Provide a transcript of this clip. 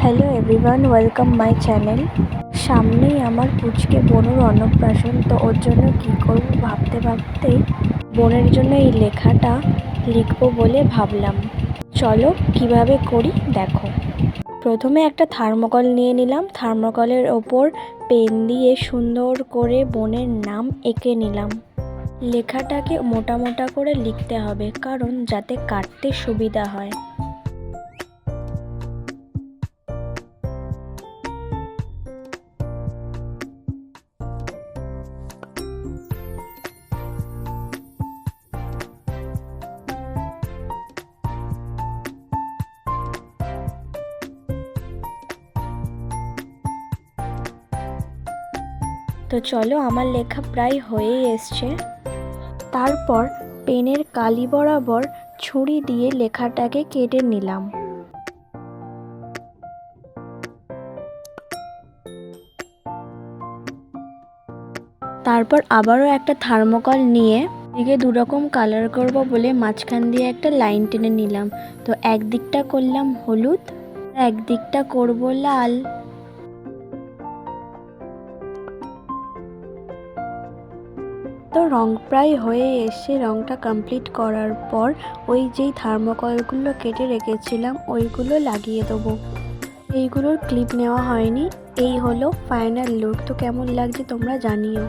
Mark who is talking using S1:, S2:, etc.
S1: Hello everyone, welcome my channel. সামনেই আমার পুচকে বোনের অন্নপ্রাশন, তো ওর জন্য কী করব ভাবতে ভাবতেই বোনের জন্য এই লেখাটা লিখবো বলে ভাবলাম। চলো কিভাবে করি দেখো। প্রথমে একটা থার্মোকল নিয়ে নিলাম, থার্মোকলের ওপর পেন দিয়ে সুন্দর করে বোনের নাম এঁকে নিলাম। লেখাটাকে মোটা মোটা করে লিখতে হবে, কারণ যাতে কাটতে সুবিধা হয়। তো চলো, আমার লেখা প্রায় হয়েই এসছে। তারপর পেনের কালি বরাবর ছুরি দিয়ে লেখাটাকে কেটে নিলাম। তারপর আবারও একটা থার্মোকল নিয়ে দিকে দুরকম কালার করব বলে মাঝখান দিয়ে একটা লাইন টেনে নিলাম। তো একদিকটা করলাম হলুদ, একদিকটা করব লাল। তো রং প্রায় হয়ে এসে রংটা কমপ্লিট করার পর ওই যেই থার্মোকলগুলো কেটে রেখেছিলাম ওইগুলো লাগিয়ে দেবো। এইগুলোর ক্লিপ নেওয়া হয়নি। এই হলো ফাইনাল লুক। তো কেমন লাগছে তোমরা জানিও।